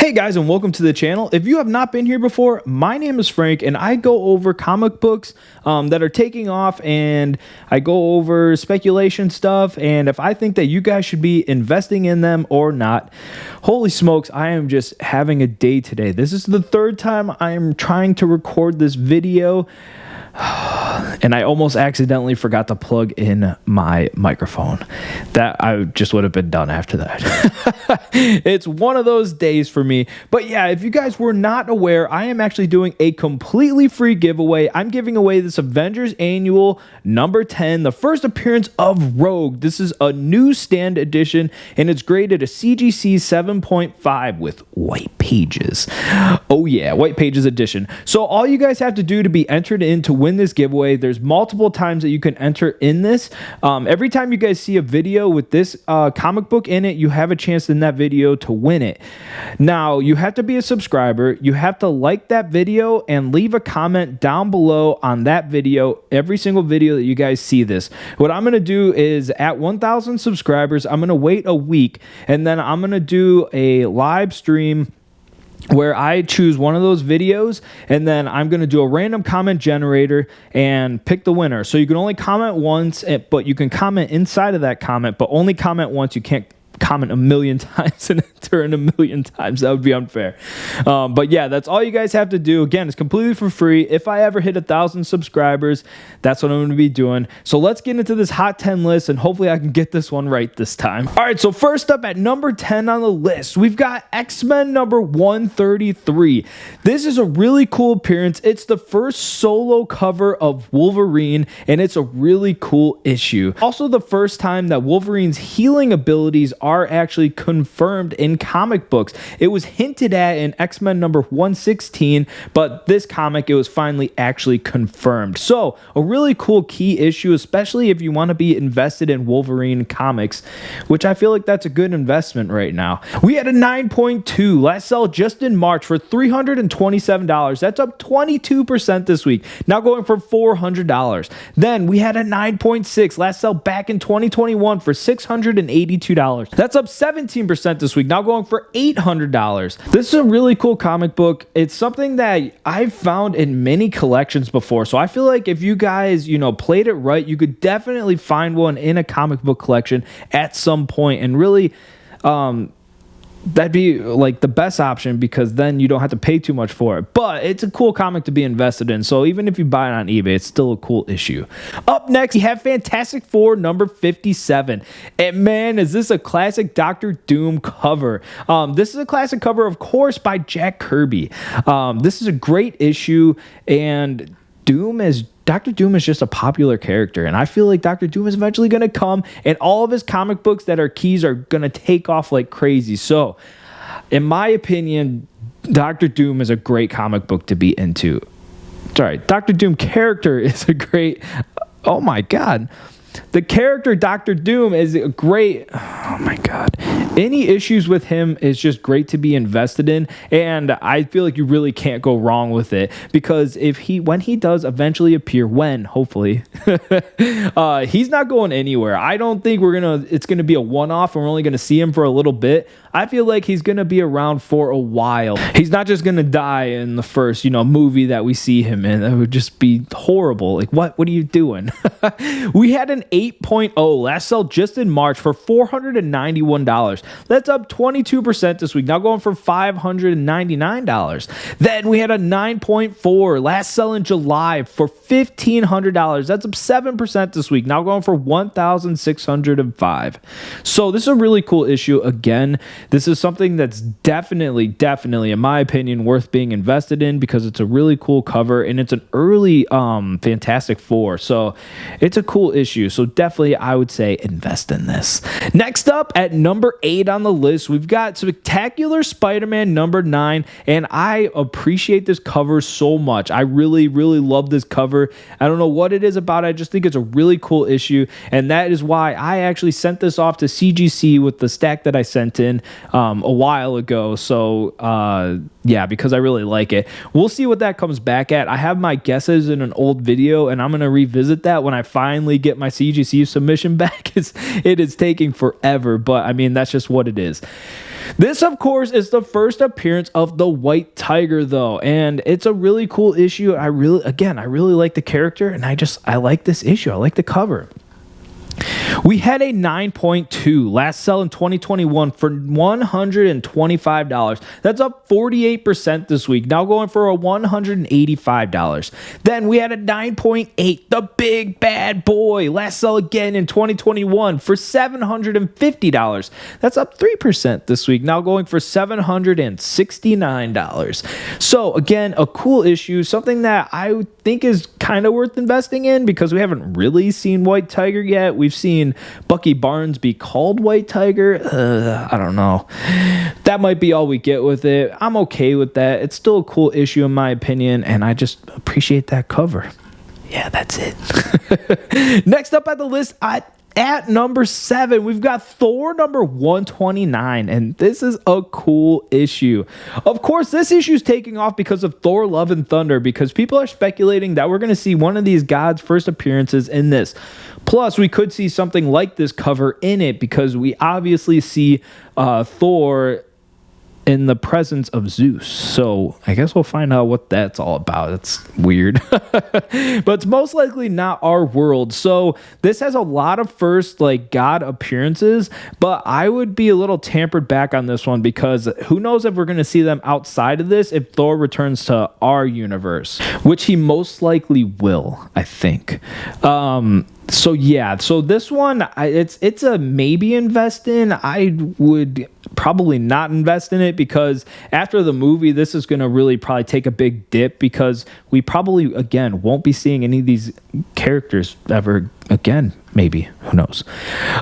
Hey guys, and welcome to the channel. If you have not been here before, my name is Frank and I go over comic books that are taking off, and I go over speculation stuff and if I think that you guys should be investing in them or not. Holy smokes, I am just having a day today. This is the third time I am trying to record this video. And I almost accidentally forgot to plug in my microphone. That I just would have been done after that. It's one of those days for me. But yeah, if you guys were not aware, I am actually doing a completely free giveaway. I'm giving away this Avengers Annual number 10, the first appearance of Rogue. This is a newsstand edition, and it's graded a CGC 7.5 with white pages. Oh yeah, white pages edition. So all you guys have to do to be entered in to win this giveaway, there's multiple times that you can enter in this. Every time you guys see a video with this comic book in it, you have a chance in that video to win it. Now, you have to be a subscriber. You have to like that video and leave a comment down below on that video, every single video that you guys see this. What I'm going to do is at 1,000 subscribers, I'm going to wait a week, and then I'm going to do a live stream where I choose one of those videos, and then I'm going to do a random comment generator and pick the winner. So you can only comment once, but you can comment inside of that comment, but only comment once. You can't comment a million times and enter in a million times. That would be unfair. But yeah, that's all you guys have to do. Again, it's completely for free. If I ever hit 1,000 subscribers, that's what I'm going to be doing. So let's get into this hot 10 list, and hopefully I can get this one right this time. All right, so first up at number 10 on the list, we've got X-Men number 133. This is a really cool appearance. It's the first solo cover of Wolverine, and it's a really cool issue. Also, the first time that Wolverine's healing abilities are actually confirmed in comic books. It was hinted at in X-Men number 116, but this comic, it was finally actually confirmed. So a really cool key issue, especially if you want to be invested in Wolverine comics, which I feel like that's a good investment right now. We had a 9.2 last sell just in March for $327. That's up 22% this week, now going for $400. Then we had a 9.6 last sell back in 2021 for $682. That's up 17% this week, now going for $800. This is a really cool comic book. It's something that I've found in many collections before. So I feel like if you guys, played it right, you could definitely find one in a comic book collection at some point, and really, that'd be like the best option, because then you don't have to pay too much for it. But it's a cool comic to be invested in, so even if you buy it on eBay, it's still a cool issue. Up next, we have Fantastic Four number 57. And man, is this a classic Doctor Doom cover. This is a classic cover, of course, by Jack Kirby. This is a great issue, and Doctor Doom is just a popular character, and I feel like Doctor Doom is eventually going to come, and all of his comic books that are keys are going to take off like crazy. So, in my opinion, Doctor Doom is a great comic book to be into. Sorry, Doctor Doom character is a great... Oh my God. The character Doctor Doom is a great... Oh my God. Any issues with him is just great to be invested in, and I feel like you really can't go wrong with it, because when he does eventually appear, hopefully, he's not going anywhere. I don't think it's gonna be a one-off and we're only gonna see him for a little bit. I feel like he's gonna be around for a while. He's not just gonna die in the first, movie that we see him in. That would just be horrible. Like, what are you doing? We had an 8.0 last sell just in March for $491. That's up 22% this week, now going for $599. Then we had a 9.4 last sell in July for $1,500. That's up 7% this week, now going for $1,605. So this is a really cool issue. Again, this is something that's definitely, in my opinion, worth being invested in, because it's a really cool cover, and it's an early Fantastic Four. So it's a cool issue. So definitely, I would say invest in this. Next up at number 8 on the list, we've got Spectacular Spider-Man number 9, and I appreciate this cover so much. I really love this cover. I don't know what it is about it. I just think it's a really cool issue, and that is why I actually sent this off to CGC with the stack that I sent in. a while ago. So yeah, because I really like it. We'll see what that comes back at. I have my guesses in an old video, and I'm going to revisit that when I finally get my CGC submission back. It is taking forever, but I mean, that's just what it is. This, of course, is the first appearance of the White Tiger, though, and it's a really cool issue. I really like the character, and I like this issue. I like the cover. We had a 9.2 last sell in 2021 for $125. That's up 48% this week, now going for a $185. Then we had a 9.8, the big bad boy, last sell again in 2021 for $750. That's up 3% this week, now going for $769. So again, a cool issue, something that I think is kind of worth investing in because we haven't really seen White Tiger yet. We've seen Bucky Barnes be called White Tiger. I don't know. That might be all we get with it. I'm okay with that. It's still a cool issue in my opinion, and I just appreciate that cover. Yeah, that's it. Next up at the list, at number 7, we've got Thor number 129, and this is a cool issue. Of course, this issue is taking off because of Thor Love and Thunder, because people are speculating that we're going to see one of these gods' first appearances in this. Plus, we could see something like this cover in it because we obviously see Thor in the presence of Zeus. So I guess we'll find out what that's all about. It's weird. But it's most likely not our world. So this has a lot of first god appearances, but I would be a little tampered back on this one because who knows if we're going to see them outside of this if Thor returns to our universe, which he most likely will, I think. So yeah, so this one, it's a maybe invest in. I would probably not invest in it because after the movie, this is going to really probably take a big dip because we probably, again, won't be seeing any of these characters ever again. Maybe, who knows?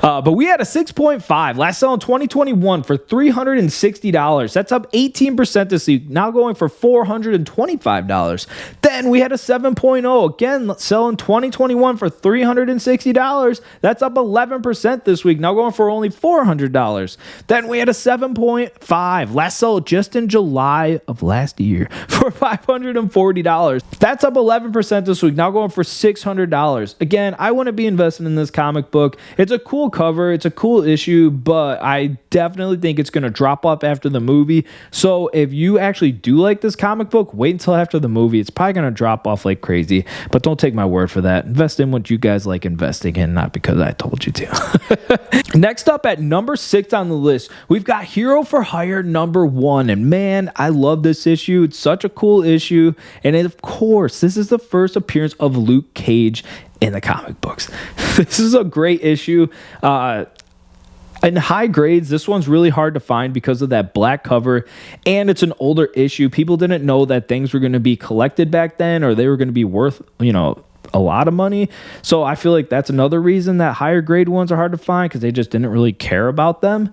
But we had a 6.5 last sell in 2021 for $360. That's up 18% this week, now going for $425. Then we had a 7.0 again, sell in 2021 for $360. That's up 11% this week, now going for only $400. Then we had a 7.5 last sell just in July of last year for $540. That's up 11% this week, now going for $600. Again, I wouldn't be investing in this comic book. It's a cool cover, it's a cool issue, but I definitely think it's going to drop off after the movie. So if you actually do like this comic book, wait until after the movie. It's probably going to drop off like crazy, but don't take my word for that. Invest in what you guys like investing in, not because I told you to. Next up at number 6 on the list, we've got Hero for Hire number 1, and man, I love this issue. It's such a cool issue, and of course, this is the first appearance of Luke Cage in the comic books. This is a great issue. In high grades, this one's really hard to find because of that black cover, and it's an older issue. People didn't know that things were going to be collected back then, or they were going to be worth, a lot of money. So I feel like that's another reason that higher grade ones are hard to find, because they just didn't really care about them.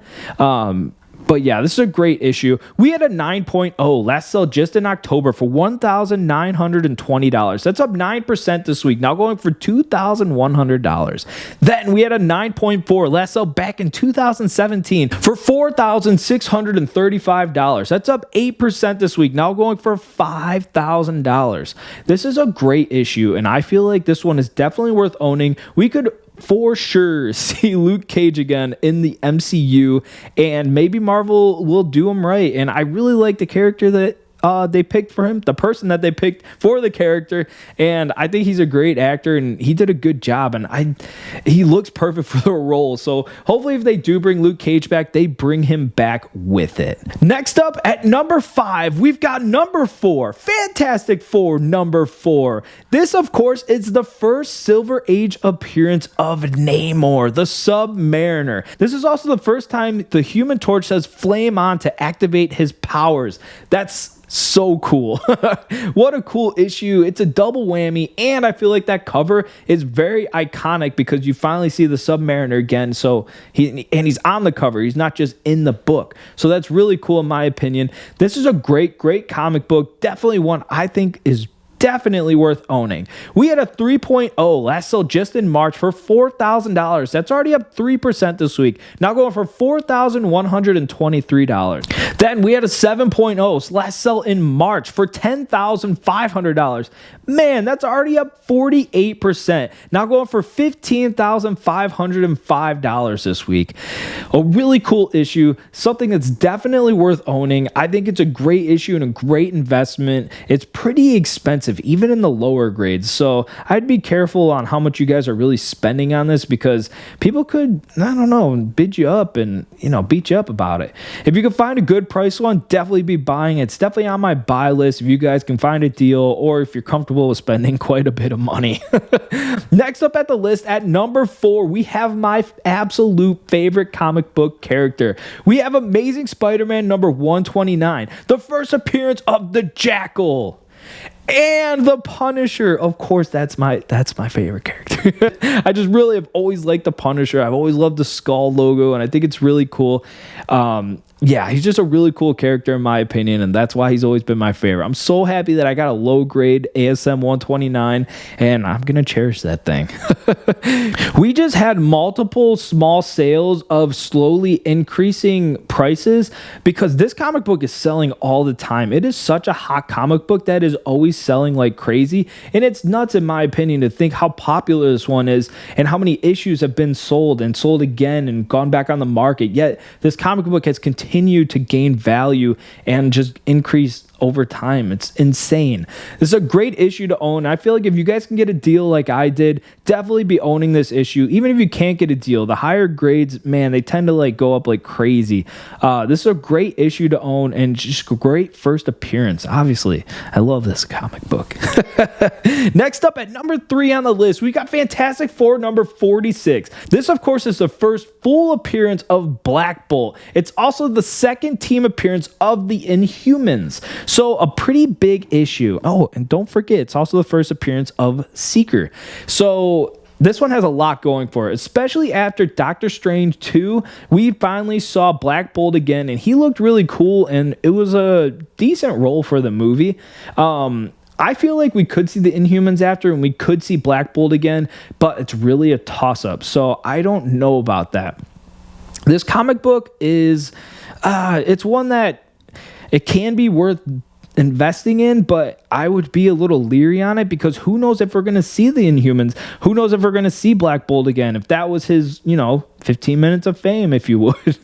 But yeah, this is a great issue. We had a 9.0 last sell just in October for $1,920. That's up 9% this week, now going for $2,100. Then we had a 9.4 last sell back in 2017 for $4,635. That's up 8% this week, now going for $5,000. This is a great issue, and I feel like this one is definitely worth owning. We could for sure see Luke Cage again in the MCU, and maybe Marvel will do him right. And I really like the character that they picked for him, the person that they picked for the character, and I think he's a great actor, and he did a good job, and he looks perfect for the role. So hopefully if they do bring Luke Cage back, they bring him back with it. Next up at number 5, we've got number 4, Fantastic Four number 4. This, of course, is the first Silver Age appearance of Namor, the Submariner. This is also the first time the Human Torch says flame on to activate his powers. That's so cool. What a cool issue. It's a double whammy, and I feel like that cover is very iconic because you finally see the Submariner again. So he's on the cover, he's not just in the book. So that's really cool in my opinion. This is a great comic book, definitely one I think is definitely worth owning. We had a 3.0 last sold just in March for $4,000. That's already up 3% this week. Now going for $4,123. Then we had a 7.0 last sell in March for $10,500. Man, that's already up 48%. Now going for $15,505 this week. A really cool issue, something that's definitely worth owning. I think it's a great issue and a great investment. It's pretty expensive, even in the lower grades. So I'd be careful on how much you guys are really spending on this, because people could, I don't know, bid you up and, beat you up about it. If you can find a good price one, definitely be buying it. It's definitely on my buy list if you guys can find a deal, or if you're comfortable with spending quite a bit of money. Next up at the list at number 4, we have my absolute favorite comic book character. We have Amazing Spider-Man number 129, the first appearance of the Jackal and the Punisher. Of course, that's my favorite character. I just really have always liked the Punisher. I've always loved the skull logo, and I think it's really cool. Yeah, he's just a really cool character in my opinion, and that's why he's always been my favorite. I'm so happy that I got a low grade ASM 129, and I'm gonna cherish that thing. We just had multiple small sales of slowly increasing prices, because this comic book is selling all the time. It is such a hot comic book that is always selling like crazy, and it's nuts in my opinion to think how popular this one is and how many issues have been sold and sold again and gone back on the market. Yet this comic book has continued to gain value and just increase over time. It's insane. This is a great issue to own. I feel like if you guys can get a deal like I did, definitely be owning this issue. Even if you can't get a deal, the higher grades, man, they tend to like go up like crazy. This is a great issue to own and just a great first appearance. Obviously, I love this comic book. Next up at number 3 on the list, we got Fantastic Four number 46. This, of course, is the first full appearance of Black Bolt. It's also the second team appearance of the Inhumans. So a pretty big issue. Oh, and don't forget, it's also the first appearance of Seeker. So this one has a lot going for it, especially after Doctor Strange 2. We finally saw Black Bolt again, and he looked really cool, and it was a decent role for the movie. I feel like we could see the Inhumans after, and we could see Black Bolt again, but it's really a toss-up. So I don't know about that. This comic book is, it's one that it can be worth investing in, but I would be a little leery on it, because who knows if we're going to see the Inhumans? Who knows if we're going to see Black Bolt again? If that was his, 15 minutes of fame, if you would.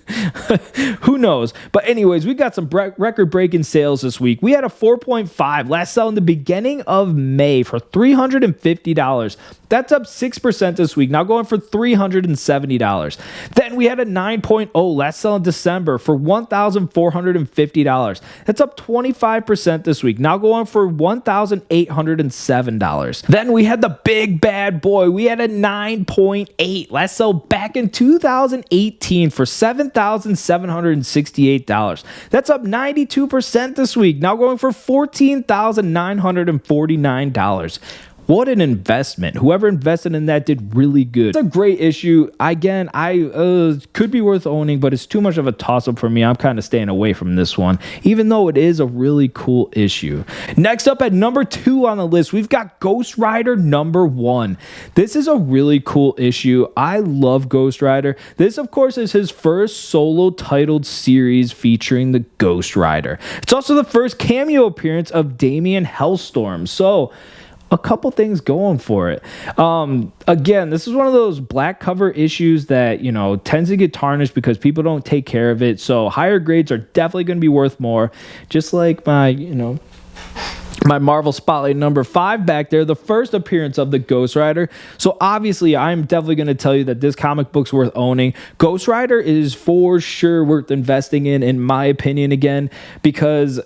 Who knows? But anyways, we got some record-breaking sales this week. We had a 4.5 last sell in the beginning of May for $350. That's up 6% this week, now going for $370. Then we had a 9.0 last sell in December for $1,450. That's up 25% this week, now going for $1,807. Then we had the big bad boy. We had a 9.8 last sell back in 2018 for $7,768. That's up 92% this week, now going for $14,949. What an investment. Whoever invested in that did really good. It's a great issue. Again, I could be worth owning, but it's too much of a toss-up for me. I'm kind of staying away from this one, even though it is a really cool issue. Next up at number 2 on the list, we've got Ghost Rider number 1. This is a really cool issue. I love Ghost Rider. This, of course, is his first solo titled series featuring the Ghost Rider. It's also the first cameo appearance of Damian Hellstorm. So a couple things going for it. Again, this is one of those black cover issues that, tends to get tarnished because people don't take care of it. So higher grades are definitely going to be worth more. Just like my Marvel Spotlight number 5 back there, the first appearance of the Ghost Rider. So obviously, I'm definitely going to tell you that this comic book's worth owning. Ghost Rider is for sure worth investing in my opinion, again, because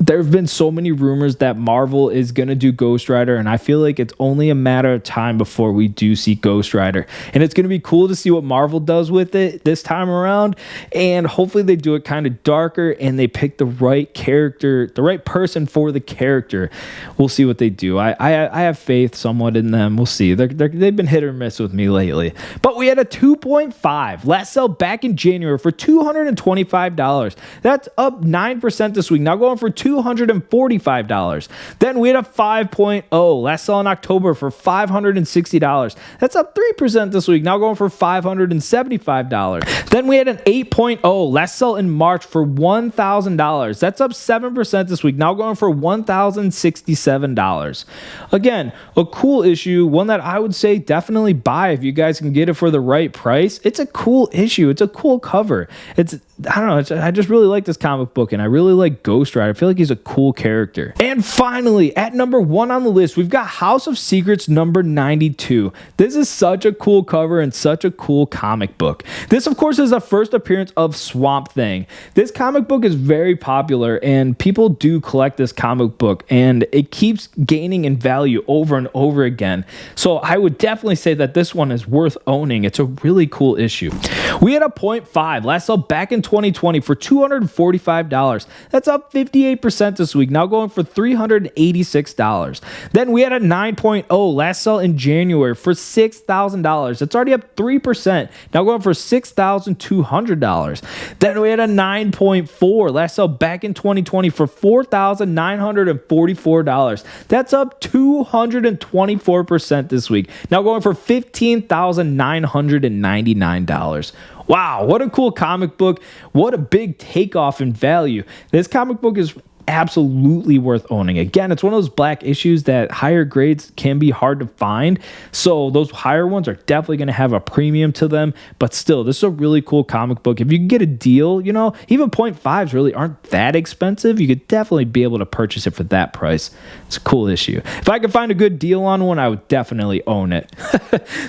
there have been so many rumors that Marvel is going to do Ghost Rider, and I feel like it's only a matter of time before we do see Ghost Rider. And it's going to be cool to see what Marvel does with it this time around, and hopefully they do it kind of darker and they pick the right character, the right person for the character. We'll see what they do. I have faith somewhat in them. We'll see. They've been hit or miss with me lately. But we had a 2.5 last sell back in January for $225. That's up 9% this week, now going for $275. $245. Then we had a 5.0 last sell in October for $560. That's up 3% this week, now going for $575. Then we had an 8.0 last sell in March for $1,000. That's up 7% this week, now going for $1,067. Again, a cool issue, one that I would say definitely buy if you guys can get it for the right price. It's a cool issue. It's a cool cover. I don't know. I just really like this comic book, and I really like Ghost Rider. I feel like he's a cool character. And finally, at number 1 on the list, we've got House of Secrets number 92. This is such a cool cover and such a cool comic book. This, of course, is the first appearance of Swamp Thing. This comic book is very popular, and people do collect this comic book, and it keeps gaining in value over and over again. So I would definitely say that this one is worth owning. It's a really cool issue. We had a 0.5 last sell back in 2020 for $245. That's up 58% this week, now going for $386. Then we had a 9.0 last sell in January for $6,000. That's already up 3%, now going for $6,200. Then we had a 9.4 last sell back in 2020 for $4,944. That's up 224% this week, now going for $15,999. Wow, what a cool comic book. What a big takeoff in value. This comic book is absolutely worth owning. Again, it's one of those black issues that higher grades can be hard to find. So those higher ones are definitely going to have a premium to them. But still, this is a really cool comic book. If you can get a deal, you know, even 0.5s really aren't that expensive. You could definitely be able to purchase it for that price. It's a cool issue. If I could find a good deal on one, I would definitely own it.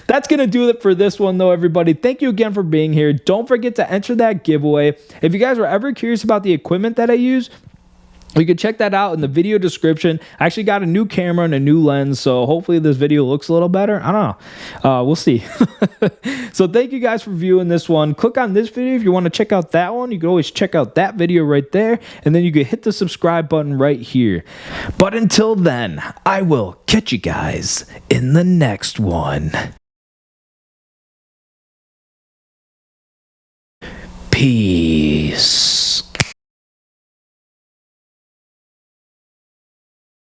That's going to do it for this one, though, everybody. Thank you again for being here. Don't forget to enter that giveaway. If you guys were ever curious about the equipment that I use, you can check that out in the video description. I actually got a new camera and a new lens, so hopefully this video looks a little better. I don't know. We'll see. So thank you guys for viewing this one. Click on this video if you want to check out that one. You can always check out that video right there, and then you can hit the subscribe button right here. But until then, I will catch you guys in the next one. Peace.